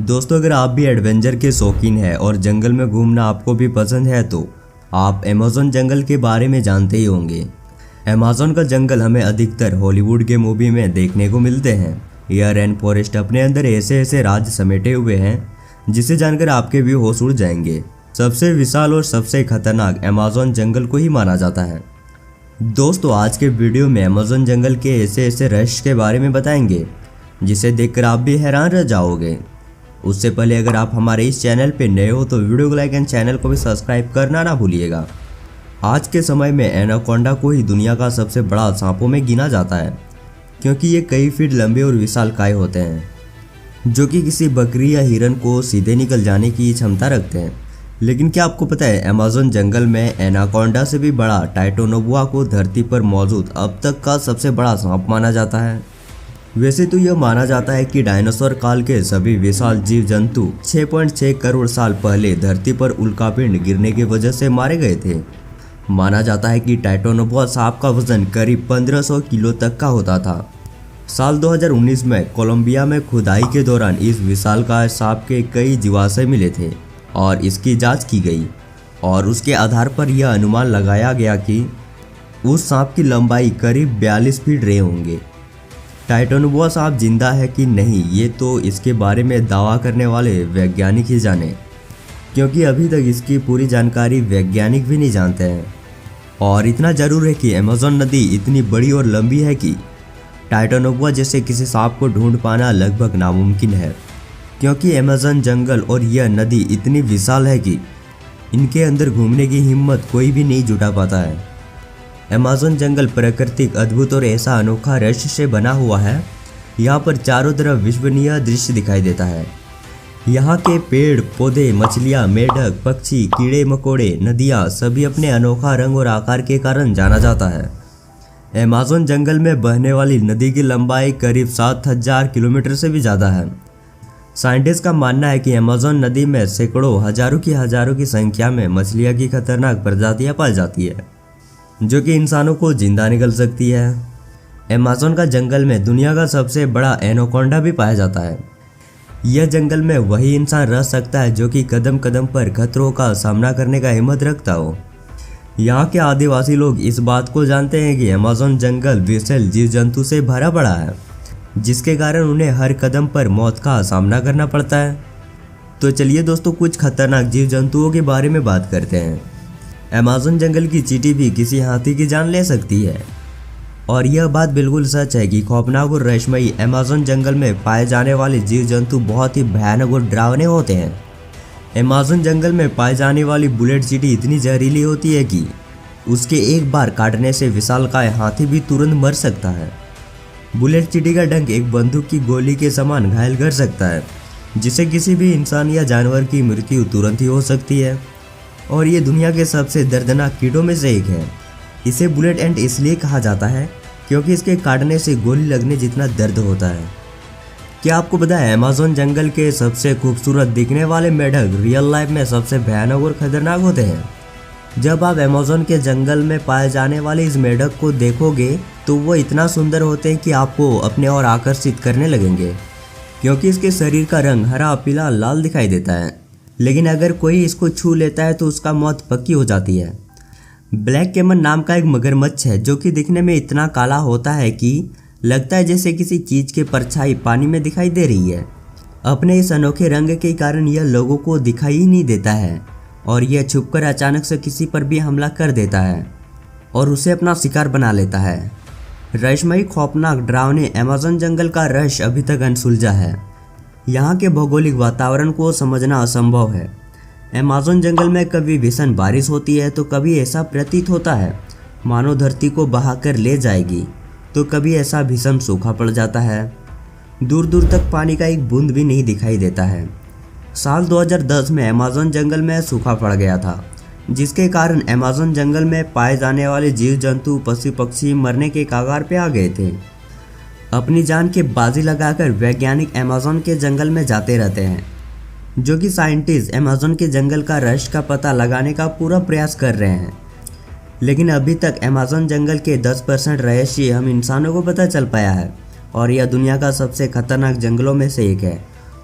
दोस्तों, अगर आप भी एडवेंचर के शौकीन हैं और जंगल में घूमना आपको भी पसंद है तो आप अमेज़न जंगल के बारे में जानते ही होंगे। अमेज़न का जंगल हमें अधिकतर हॉलीवुड के मूवी में देखने को मिलते हैं। यह रेन फॉरेस्ट अपने अंदर ऐसे ऐसे राज समेटे हुए हैं जिसे जानकर आपके भी होश उड़ जाएंगे। सबसे विशाल और सबसे खतरनाक अमेज़न जंगल को ही माना जाता है। दोस्तों, आज के वीडियो में अमेज़न जंगल के ऐसे ऐसे रहस्य के बारे में बताएंगे जिसे देखकर आप भी हैरान रह जाओगे। उससे पहले अगर आप हमारे इस चैनल पे नए हो तो वीडियो को लाइक एंड चैनल को भी सब्सक्राइब करना ना भूलिएगा। आज के समय में एनाकोंडा को ही दुनिया का सबसे बड़ा सांपों में गिना जाता है, क्योंकि ये कई फीट लंबे और विशालकाय होते हैं जो कि किसी बकरी या हिरन को सीधे निकल जाने की क्षमता रखते हैं। लेकिन क्या आपको पता है, अमेज़न जंगल में एनाकोंडा से भी बड़ा टाइटोनोबुआ को धरती पर मौजूद अब तक का सबसे बड़ा सांप माना जाता है। वैसे तो यह माना जाता है कि डायनासोर काल के सभी विशाल जीव जंतु 6.6 करोड़ साल पहले धरती पर उल्कापिंड गिरने की वजह से मारे गए थे। माना जाता है कि टाइटोनोबुआ सांप का वजन करीब 1500 किलो तक का होता था। साल 2019 में कोलंबिया में खुदाई के दौरान इस विशालकाय सांप के कई जीवाश्म मिले थे और इसकी जांच की गई और उसके आधार पर यह अनुमान लगाया गया कि उस सांप की लंबाई करीब 42 फीट रहे होंगे। टाइटोनोबुआ सांप जिंदा है कि नहीं, ये तो इसके बारे में दावा करने वाले वैज्ञानिक ही जाने, क्योंकि अभी तक इसकी पूरी जानकारी वैज्ञानिक भी नहीं जानते हैं। और इतना जरूर है कि अमेज़न नदी इतनी बड़ी और लंबी है कि टाइटोनोबुआ जैसे किसी सांप को ढूंढ पाना लगभग नामुमकिन है, क्योंकि अमेज़न जंगल और यह नदी इतनी विशाल है कि इनके अंदर घूमने की हिम्मत कोई भी नहीं जुटा पाता है। अमेज़न जंगल प्राकृतिक अद्भुत और ऐसा अनोखा रहस्य से बना हुआ है। यहाँ पर चारों तरफ विश्वसनीय दृश्य दिखाई देता है। यहाँ के पेड़ पौधे, मछलियाँ, मेढक, पक्षी, कीड़े मकोड़े, नदियाँ सभी अपने अनोखा रंग और आकार के कारण जाना जाता है। अमेज़न जंगल में बहने वाली नदी की लंबाई करीब 7000 किलोमीटर से भी ज़्यादा है। साइंटिस्ट का मानना है कि अमेज़न नदी में सैकड़ों हजारों की संख्या में मछलियाँ की खतरनाक प्रजातियाँ पाई जाती है जो कि इंसानों को जिंदा निकल सकती है। अमेज़न का जंगल में दुनिया का सबसे बड़ा एनाकोंडा भी पाया जाता है। यह जंगल में वही इंसान रह सकता है जो कि कदम कदम पर खतरों का सामना करने का हिम्मत रखता हो। यहाँ के आदिवासी लोग इस बात को जानते हैं कि अमेज़न जंगल विशाल जीव जंतु से भरा पड़ा है, जिसके कारण उन्हें हर कदम पर मौत का सामना करना पड़ता है। तो चलिए दोस्तों, कुछ खतरनाक जीव जंतुओं के बारे में बात करते हैं। अमेज़न जंगल की चींटी भी किसी हाथी की जान ले सकती है, और यह बात बिल्कुल सच है कि खौफनाक और रहस्यमयी अमेज़न जंगल में पाए जाने वाले जीव जंतु बहुत ही भयानक और डरावने होते हैं। अमेज़न जंगल में पाए जाने वाली बुलेट चींटी इतनी जहरीली होती है कि उसके एक बार काटने से विशालकाय हाथी भी तुरंत मर सकता है। बुलेट चींटी का डंक एक बंदूक की गोली के समान घायल कर सकता है, जिससे किसी भी इंसान या जानवर की मृत्यु तुरंत ही हो सकती है। और ये दुनिया के सबसे दर्दनाक कीड़ों में से एक है। इसे बुलेट एंट इसलिए कहा जाता है क्योंकि इसके काटने से गोली लगने जितना दर्द होता है। क्या आपको पता है, अमेज़न जंगल के सबसे खूबसूरत दिखने वाले मेढक रियल लाइफ में सबसे भयानक और खतरनाक होते हैं। जब आप अमेज़न के जंगल में पाए जाने वाले इस मेढक को देखोगे तो वो इतना सुंदर होते हैं कि आपको अपने और आकर्षित करने लगेंगे, क्योंकि इसके शरीर का रंग हरा, पीला, लाल दिखाई देता है। लेकिन अगर कोई इसको छू लेता है तो उसका मौत पक्की हो जाती है। ब्लैक कैमन नाम का एक मगरमच्छ है जो कि दिखने में इतना काला होता है कि लगता है जैसे किसी चीज़ की परछाई पानी में दिखाई दे रही है। अपने इस अनोखे रंग के कारण यह लोगों को दिखाई ही नहीं देता है और यह छुपकर अचानक से किसी पर भी हमला कर देता है और उसे अपना शिकार बना लेता है। रहस्यमयी, खौफनाक, डरावने अमेज़न जंगल का रहस्य अभी तक अनसुलझा है। यहाँ के भौगोलिक वातावरण को समझना असंभव है। अमेज़न जंगल में कभी भीषण बारिश होती है तो कभी ऐसा प्रतीत होता है मानो धरती को बहाकर ले जाएगी, तो कभी ऐसा भीषण सूखा पड़ जाता है। दूर दूर तक पानी का एक बूंद भी नहीं दिखाई देता है। साल 2010 में अमेज़न जंगल में सूखा पड़ गया था, जिसके कारण अमेज़न जंगल में पाए जाने वाले जीव जंतु, पशु पक्षी मरने के कगार पे आ गए थे। अपनी जान की बाजी लगाकर वैज्ञानिक अमेज़न के जंगल में जाते रहते हैं, जो कि साइंटिस्ट अमेज़न के जंगल का रहस्य का पता लगाने का पूरा प्रयास कर रहे हैं। लेकिन अभी तक अमेज़न जंगल के 10% रहस्य हम इंसानों को पता चल पाया है और यह दुनिया का सबसे खतरनाक जंगलों में से एक है।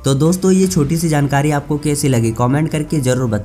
तो दोस्तों ये छोटी सी जानकारी आपको कैसी लगी कमेंट करके जरूर बताएं।